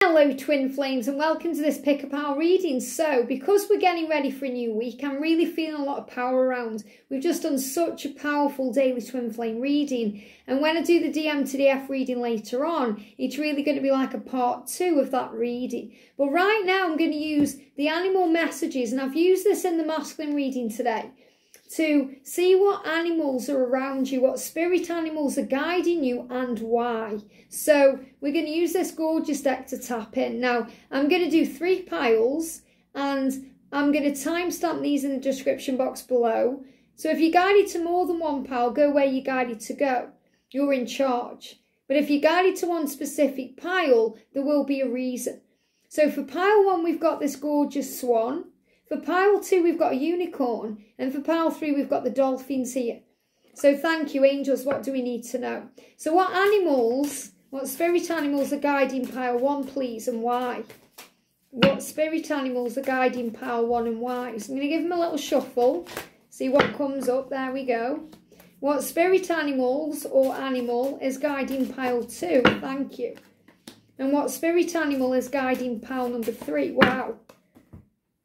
Hello twin flames and welcome to this pick a pal reading. So because we're getting ready for a new week, I'm really feeling a lot of power around. We've just done such a powerful daily twin flame reading, and when I do the DM to DF reading later on, it's really going to be like a part 2 of that reading. But right now I'm going to use the animal messages, and I've used this in the masculine reading today to see what animals are around you, what spirit animals are guiding you and why. So we're going to use this gorgeous deck to tap in. Now I'm going to do 3 piles and I'm going to timestamp these in the description box below. So if you're guided to more than one pile, go where you're guided to go. You're in charge. But if you're guided to one specific pile, there will be a reason. So for pile 1, we've got this gorgeous swan. For pile 2, we've got a unicorn. And for pile 3, we've got the dolphins here. So thank you, angels. What do we need to know? So what animals, what spirit animals are guiding pile 1, please, and why? What spirit animals are guiding pile 1 and why? So I'm going to give them a little shuffle. See what comes up. There we go. What spirit animals or animal is guiding pile 2? Thank you. And what spirit animal is guiding pile number 3? Wow.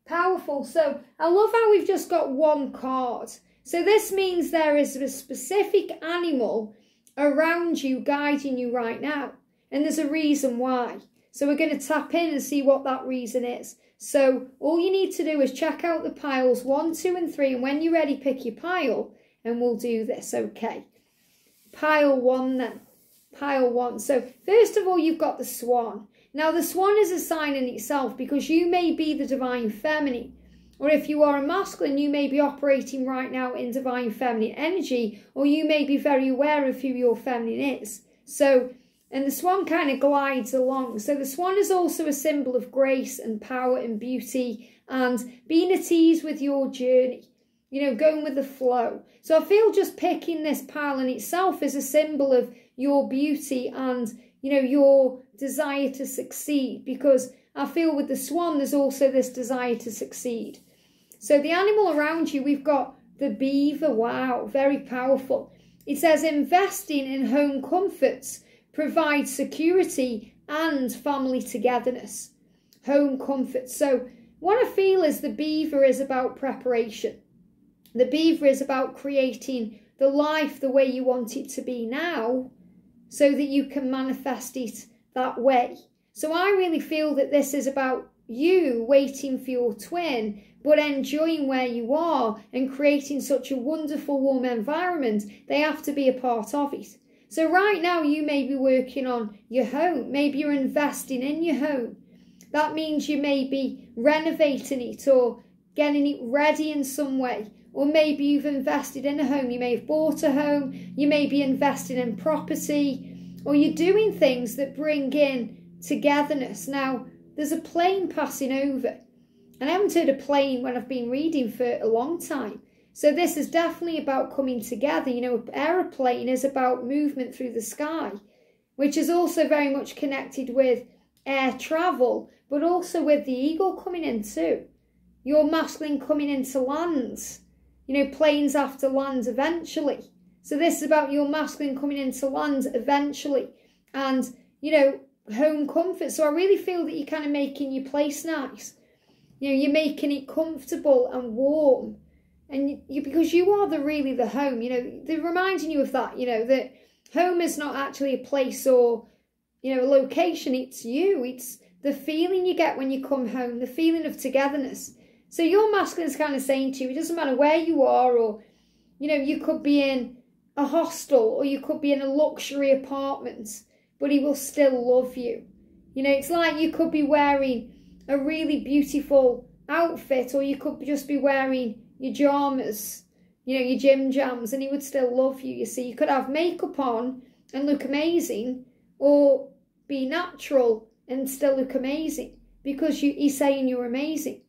Powerful. So I love how we've just got one card. So this means there is a specific animal around you guiding you right now. And there's a reason why. So we're going to tap in and see what that reason is. So all you need to do is check out the piles 1, 2 and 3. And when you're ready, pick your pile and we'll do this. Okay. Pile 1 then. Pile 1. So first of all, you've got the swan. Now, the swan is a sign in itself because you may be the divine feminine. Or if you are a masculine, you may be operating right now in divine feminine energy, or you may be very aware of who your feminine is. So, and the swan kind of glides along. So the swan is also a symbol of grace and power and beauty and being at ease with your journey. You know, going with the flow. So I feel just picking this pile in itself is a symbol of your beauty and, you know, your desire to succeed, because I feel with the swan there's also this desire to succeed. So the animal around you, we've got the beaver. Wow, very powerful. It says investing in home comforts provides security and family togetherness. Home comforts. So what I feel is the beaver is about preparation. The beaver is about creating the life the way you want it to be now, so that you can manifest it that way. So I really feel that this is about you waiting for your twin, but enjoying where you are and creating such a wonderful, warm environment. They have to be a part of it. So right now you may be working on your home. Maybe you're investing in your home. That means you may be renovating it or getting it ready in some way. Or maybe you've invested in a home. You may have bought a home. You may be investing in property. Or you're doing things that bring in togetherness. Now, there's a plane passing over. And I haven't heard a plane when I've been reading for a long time. So this is definitely about coming together. You know, an aeroplane is about movement through the sky, which is also very much connected with air travel, but also with the eagle coming in too. Your masculine coming into lands. You know, planes have to land eventually. So this is about your masculine coming into land eventually. And, you know, home comfort. So I really feel that you're kind of making your place nice. You know, you're making it comfortable and warm. And you because you are really the home. You know, they're reminding you of that, you know, that home is not actually a place or, you know, a location. It's you. It's the feeling you get when you come home, the feeling of togetherness. So your masculine is kind of saying to you, it doesn't matter where you are, or, you know, you could be in a hostel or you could be in a luxury apartment, but he will still love you. You know, it's like you could be wearing a really beautiful outfit, or you could just be wearing your pajamas, you know, your gym jams, and he would still love you. You see, you could have makeup on and look amazing, or be natural and still look amazing, because he's saying you're amazing.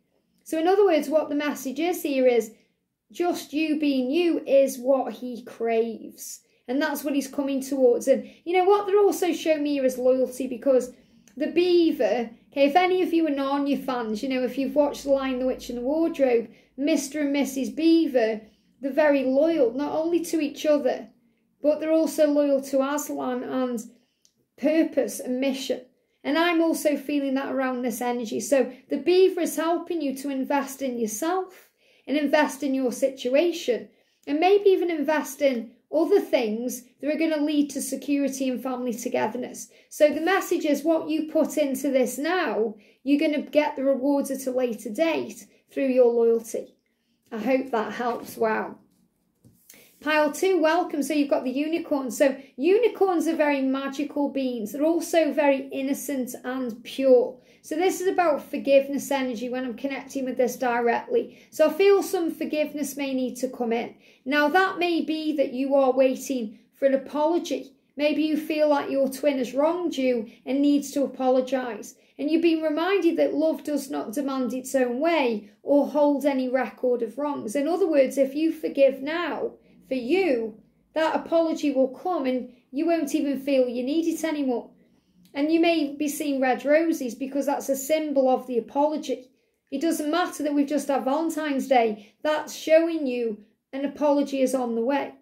So in other words, what the message is here is just you being you is what he craves. And that's what he's coming towards. And you know what? They're also showing me here is loyalty, because the beaver, okay, if any of you are Narnia fans, you know, if you've watched The Lion, the Witch and the Wardrobe, Mr. and Mrs. Beaver, they're very loyal, not only to each other, but they're also loyal to Aslan and purpose and mission. And I'm also feeling that around this energy. So the beaver is helping you to invest in yourself and invest in your situation, and maybe even invest in other things that are going to lead to security and family togetherness. So the message is, what you put into this now, you're going to get the rewards at a later date through your loyalty. I hope that helps. Wow. Pile 2, welcome. So you've got the unicorn. So unicorns are very magical beings. They're also very innocent and pure. So this is about forgiveness energy when I'm connecting with this directly. So I feel some forgiveness may need to come in. Now that may be that you are waiting for an apology. Maybe you feel like your twin has wronged you and needs to apologise. And you've been reminded that love does not demand its own way or hold any record of wrongs. In other words, if you forgive now, for you, that apology will come and you won't even feel you need it anymore. And you may be seeing red roses because that's a symbol of the apology. It doesn't matter that we've just had Valentine's Day. That's showing you an apology is on the way.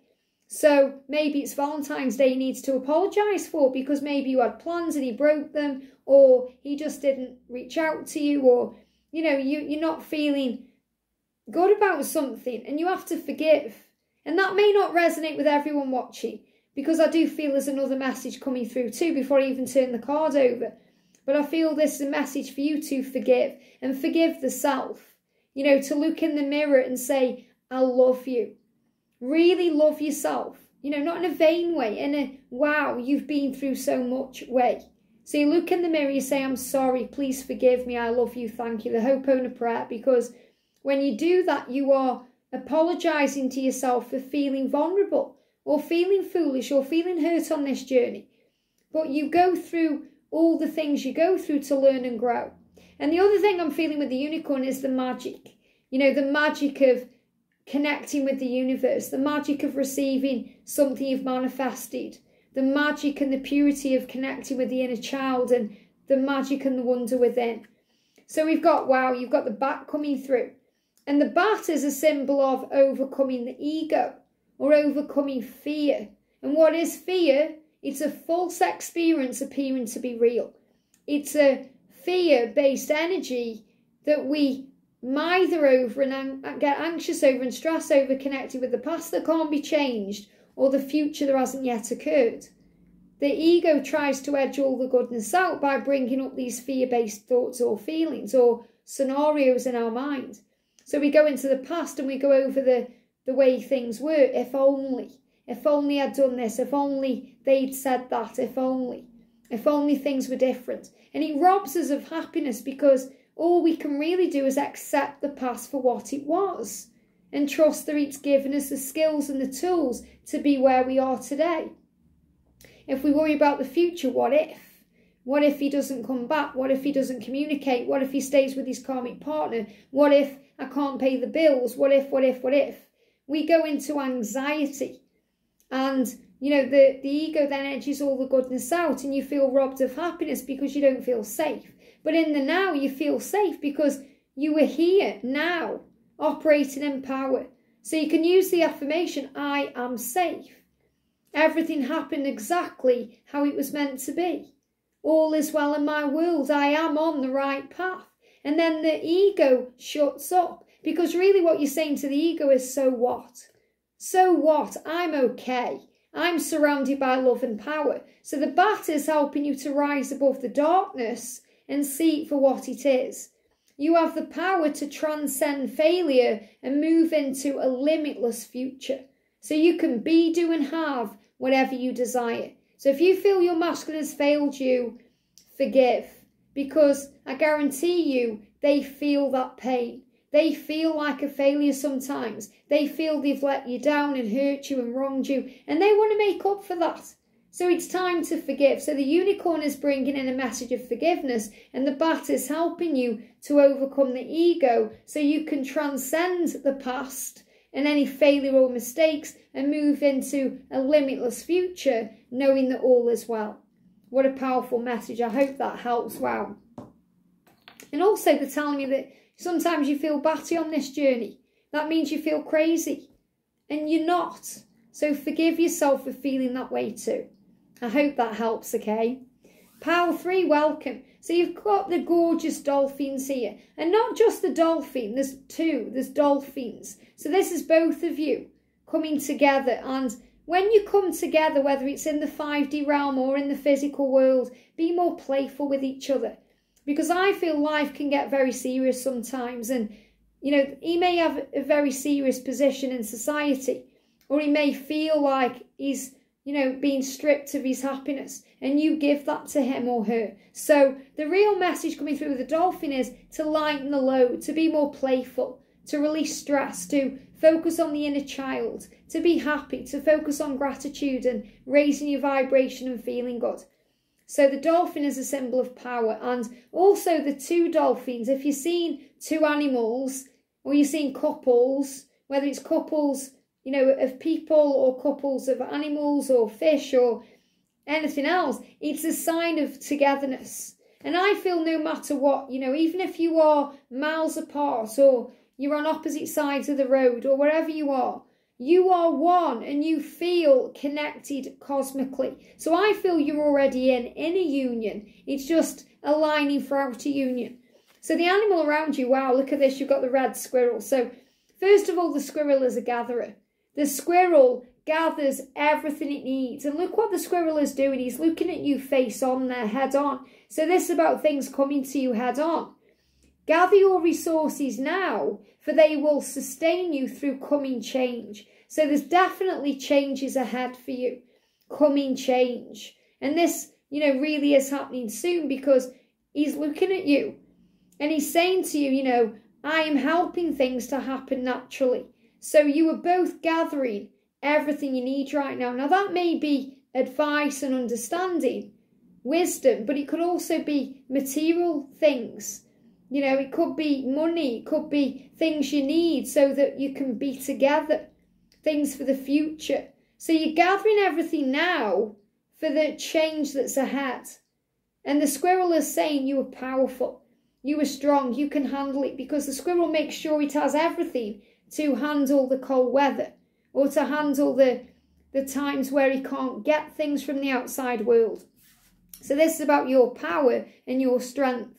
So maybe it's Valentine's Day he needs to apologise for, because maybe you had plans and he broke them, or he just didn't reach out to you, or, you know, you're not feeling good about something and you have to forgive. And that may not resonate with everyone watching, because I do feel there's another message coming through too before I even turn the card over. But I feel this is a message for you to forgive, and forgive the self. You know, to look in the mirror and say, I love you. Really love yourself. You know, not in a vain way, in a, wow, you've been through so much way. So you look in the mirror, you say, I'm sorry, please forgive me, I love you, thank you. The Ho'oponopono prayer, because when you do that, you are apologising to yourself for feeling vulnerable or feeling foolish or feeling hurt on this journey. But you go through all the things you go through to learn and grow. And the other thing I'm feeling with the unicorn is the magic. You know, the magic of connecting with the universe, the magic of receiving something you've manifested, the magic and the purity of connecting with the inner child, and the magic and the wonder within. So we've got, wow, you've got the bat coming through. And the bat is a symbol of overcoming the ego or overcoming fear. And what is fear? It's a false experience appearing to be real. It's a fear-based energy that we mither over and get anxious over and stress over, connected with the past that can't be changed or the future that hasn't yet occurred. The ego tries to edge all the goodness out by bringing up these fear-based thoughts or feelings or scenarios in our mind. So we go into the past and we go over the way things were. If only I'd done this, if only they'd said that, if only things were different. And it robs us of happiness, because all we can really do is accept the past for what it was and trust that it's given us the skills and the tools to be where we are today. If we worry about the future, what if? What if he doesn't come back? What if he doesn't communicate? What if he stays with his karmic partner? What if I can't pay the bills? What if? We go into anxiety, and, you know, the ego then edges all the goodness out, and you feel robbed of happiness because you don't feel safe. But in the now, you feel safe because you are here now, operating in power. So you can use the affirmation, I am safe. Everything happened exactly how it was meant to be. All is well in my world. I am on the right path. And then the ego shuts up, because really what you're saying to the ego is, so what? So what? I'm okay. I'm surrounded by love and power. So the bat is helping you to rise above the darkness and see it for what it is. You have the power to transcend failure and move into a limitless future. So you can be, do and have whatever you desire. So if you feel your masculine has failed you, forgive. Because I guarantee you, they feel that pain. They feel like a failure sometimes. They feel they've let you down and hurt you and wronged you. And they want to make up for that. So it's time to forgive. So the unicorn is bringing in a message of forgiveness, and the bat is helping you to overcome the ego so you can transcend the past and any failure or mistakes and move into a limitless future, knowing that all is well. What a powerful message. I hope that helps. Wow. And also they're telling you that sometimes you feel batty on this journey. That means you feel crazy. And you're not. So forgive yourself for feeling that way too. I hope that helps, okay? Pile 3, welcome. So you've got the gorgeous dolphins here. And not just the dolphin, there's two, there's dolphins. So this is both of you coming together. And when you come together, whether it's in the 5D realm or in the physical world, be more playful with each other. Because I feel life can get very serious sometimes. And, you know, he may have a very serious position in society. Or he may feel like he's, you know, being stripped of his happiness. And you give that to him or her. So the real message coming through with the dolphin is to lighten the load, to be more playful, to release stress, to focus on the inner child, to be happy, to focus on gratitude and raising your vibration and feeling good. So the dolphin is a symbol of power. And also the two dolphins, if you're seeing two animals or you're seeing couples, whether it's couples, you know, of people or couples of animals or fish or anything else, it's a sign of togetherness. And I feel no matter what, you know, even if you are miles apart or you're on opposite sides of the road or wherever you are one and you feel connected cosmically. So I feel you're already in a union. It's just aligning for outer union. So the animal around you, wow, look at this, you've got the red squirrel. So first of all, the squirrel is a gatherer. The squirrel gathers everything it needs. And look what the squirrel is doing. He's looking at you face on there, head on. So this is about things coming to you head on. Gather your resources now, for they will sustain you through coming change. So there's definitely changes ahead for you. Coming change. And this, you know, really is happening soon because he's looking at you. And he's saying to you, you know, I am helping things to happen naturally. So you are both gathering everything you need right now. Now that may be advice and understanding, wisdom, but it could also be material things. You know, it could be money, it could be things you need so that you can be together, things for the future. So you're gathering everything now for the change that's ahead. And the squirrel is saying you are powerful, you are strong, you can handle it, because the squirrel makes sure it has everything to handle the cold weather or to handle the times where he can't get things from the outside world. So this is about your power and your strength.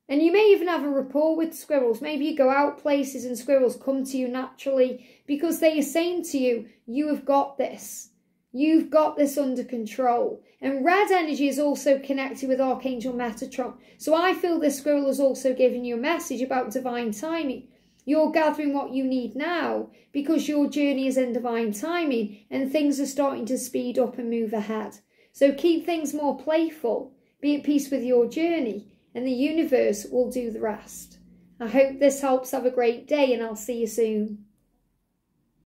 And you may even have a rapport with squirrels. Maybe you go out places and squirrels come to you naturally because they are saying to you, you have got this. You've got this under control. And red energy is also connected with Archangel Metatron. So I feel this squirrel is also giving you a message about divine timing. You're gathering what you need now because your journey is in divine timing and things are starting to speed up and move ahead. So keep things more playful. Be at peace with your journey and the universe will do the rest. I hope this helps. Have a great day and I'll see you soon.